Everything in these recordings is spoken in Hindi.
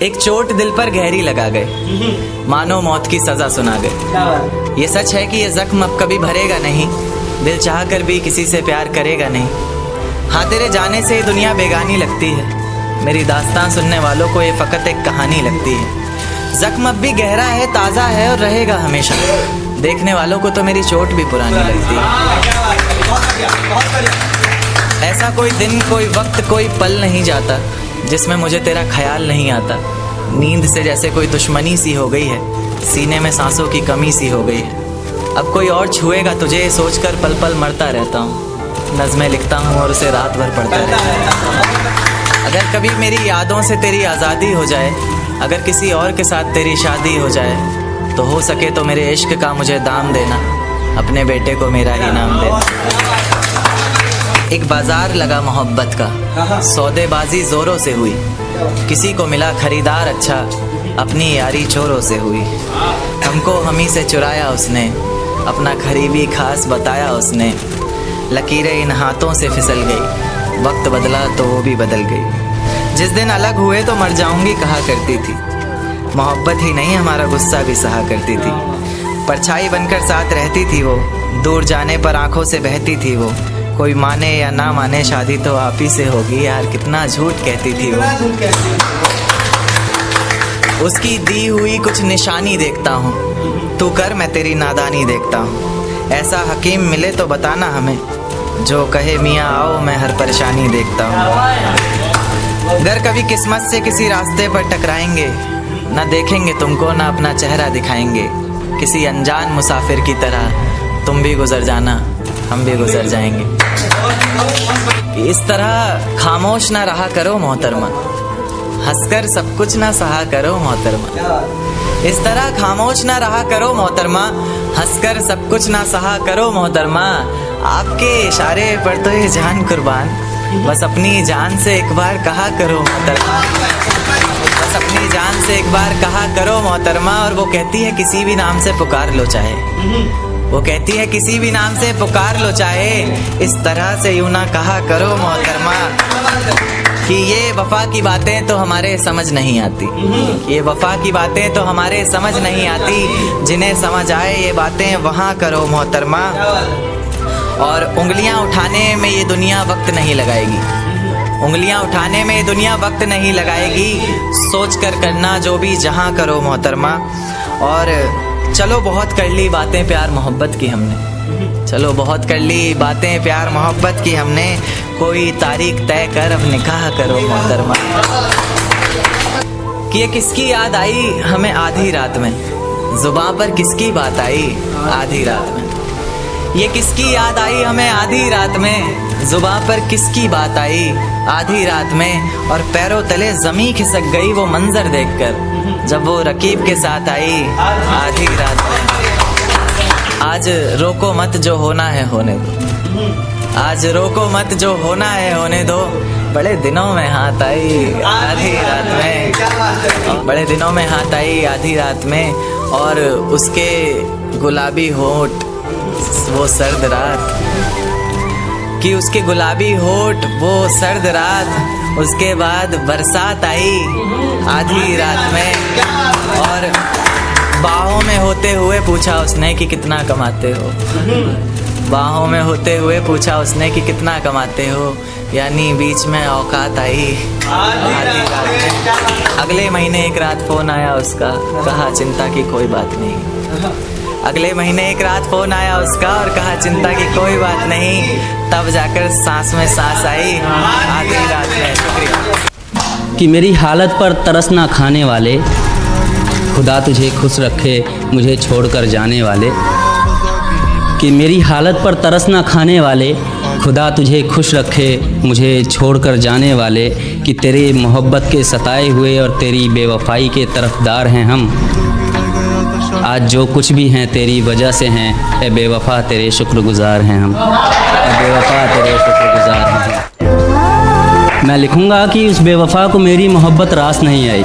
एक चोट दिल पर गहरी लगा गए, मानो मौत की सजा सुना गए। ये सच है कि ये जख्म अब कभी भरेगा नहीं, दिल चाह कर भी किसी से प्यार करेगा नहीं। हाँ, तेरे जाने से ये दुनिया बेगानी लगती है, मेरी दास्तान सुनने वालों को ये फ़कत एक कहानी लगती है। जख्म अब भी गहरा है, ताज़ा है और रहेगा हमेशा, देखने वालों को तो मेरी चोट भी पुरानी लगती है। ऐसा कोई दिन, कोई वक्त, कोई पल नहीं जाता जिसमें मुझे तेरा ख्याल नहीं आता। नींद से जैसे कोई दुश्मनी सी हो गई है, सीने में सांसों की कमी सी हो गई है। अब कोई और छुएगा तुझे सोचकर पल पल मरता रहता हूँ। नज़्में लिखता हूँ और उसे रात भर पढ़ता रहता हूँ। अगर कभी मेरी यादों से तेरी आज़ादी हो जाए, अगर किसी और के साथ तेरी शादी हो जाए, तो हो सके तो मेरे इश्क का मुझे दाम देना, अपने बेटे को मेरा ही नाम देना। एक बाजार लगा मोहब्बत का, सौदेबाजी जोरों से हुई, किसी को मिला खरीदार अच्छा, अपनी यारी चोरों से हुई। हमको हमी से चुराया उसने, अपना करीबी खास बताया उसने। लकीरें इन हाथों से फिसल गई, वक्त बदला तो वो भी बदल गई। जिस दिन अलग हुए तो मर जाऊंगी कहा करती थी, मोहब्बत ही नहीं हमारा गुस्सा भी सहा करती थी। परछाई बनकर साथ रहती थी वो, दूर जाने पर आंखों से बहती थी वो। कोई माने या ना माने शादी तो आप ही से होगी, यार कितना झूठ कहती थी वो। उसकी दी हुई कुछ निशानी देखता हूँ, तू कर मैं तेरी नादानी देखता हूँ। ऐसा हकीम मिले तो बताना हमें, जो कहे मियाँ आओ मैं हर परेशानी देखता हूँ। अगर कभी किस्मत से किसी रास्ते पर टकराएंगे, ना देखेंगे तुमको ना अपना चेहरा दिखाएंगे। किसी अनजान मुसाफिर की तरह तुम भी गुजर जाना, हम भी गुजर जाएंगे। इस तरह खामोश ना रहा करो मोहतरमा, हंसकर सब कुछ ना सहा करो मोहतरमा। इस तरह खामोश ना रहा करो मोहतरमा, हंसकर सब कुछ ना सहा करो मोहतरमा। आपके इशारे पर तो ये जान कुर्बान, बस अपनी जान से एक बार कहा करो मोहतरमा। बस अपनी जान से एक बार कहा करो मोहतरमा। और वो कहती है किसी भी नाम से पुकार लो चाहे, वो कहती है किसी भी नाम से पुकार लो चाहे, इस तरह से यूं ना कहा करो मोहतरमा। कि ये वफा की बातें तो हमारे समझ नहीं आती, ये वफा की बातें तो हमारे समझ नहीं आती। जिन्हें समझ आए ये बातें वहाँ करो मोहतरमा। और उंगलियाँ उठाने में ये दुनिया वक्त नहीं लगाएगी, उंगलियाँ उठाने में ये दुनिया वक्त नहीं लगाएगी। सोच कर करना जो भी जहाँ करो मोहतरमा। और चलो बहुत कर ली बातें प्यार मोहब्बत की हमने, चलो बहुत कर ली बातें प्यार मोहब्बत की हमने। कोई तारीख तय कर अब निकाह करो मोहतरमा। कि ये किसकी याद आई हमें आधी रात में, जुबां पर किसकी बात आई आधी रात में। ये किसकी याद आई हमें आधी रात में, जुबां पर किसकी बात आई आधी रात में। और पैरों तले ज़मीं खिसक गई वो मंजर देखकर, जब वो रकीब के साथ आई आधी रात में। आज रोको मत जो होना है होने दो, आज रोको मत जो होना है होने दो। बड़े दिनों में हाथ आई आधी रात में, बड़े दिनों में हाथ आई आधी रात में। और उसके गुलाबी होंठ वो सर्द रात, कि उसके गुलाबी होठ वो सर्द रात। उसके बाद बरसात आई आधी रात में। और बाहों में होते हुए पूछा उसने कि कितना कमाते हो, बाहों में होते हुए पूछा उसने कि कितना कमाते हो। यानी बीच में औकात आई आधी रात में। अगले महीने एक रात फ़ोन आया उसका, कहा चिंता की कोई बात नहीं। अगले महीने एक रात फ़ोन आया उसका और कहा चिंता की कोई बात नहीं। तब जाकर सांस में सांस आई आधी रात में। शुक्रिया। कि मेरी हालत पर तरस ना खाने वाले, खुदा तुझे खुश रखे मुझे छोड़कर जाने वाले। कि मेरी हालत पर तरस ना खाने वाले, खुदा तुझे खुश रखे मुझे छोड़कर जाने वाले। कि तेरे मोहब्बत के सताए हुए और तेरी बेवफाई के तरफदार हैं हम। आज जो कुछ भी हैं तेरी वजह से हैं, ए बेवफा तेरे शुक्रगुजार हैं हम, ए बेवफा तेरे शुक्रगुजार हैं। मैं लिखूँगा कि उस बेवफा को मेरी मोहब्बत रास नहीं आई,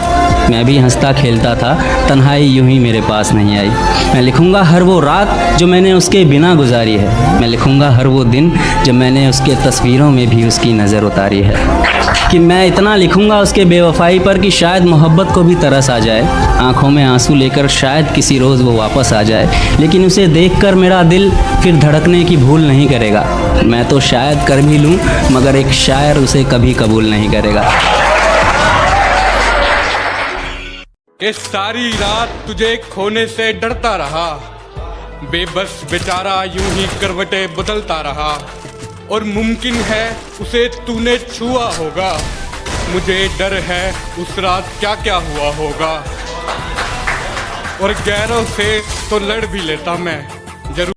मैं भी हंसता खेलता था, तन्हाई यूं ही मेरे पास नहीं आई। मैं लिखूंगा हर वो रात जो मैंने उसके बिना गुजारी है। मैं लिखूंगा हर वो दिन जब मैंने उसके तस्वीरों में भी उसकी नज़र उतारी है। कि मैं इतना लिखूंगा उसके बेवफाई पर कि शायद मोहब्बत को भी तरस आ जाए, आंखों में आंसू लेकर शायद किसी रोज़ वो वापस आ जाए। लेकिन उसे देखकर मेरा दिल फिर धड़कने की भूल नहीं करेगा। मैं तो शायद कर भी लूँ, मगर एक शायर उसे कभी कबूल नहीं करेगा। कि सारी रात तुझे खोने से डरता रहा, बेबस बेचारा यूं ही करवटें बदलता रहा, और मुमकिन है उसे तूने छुआ होगा। मुझे डर है उस रात क्या क्या हुआ होगा, और गैरों से तो लड़ भी लेता मैं,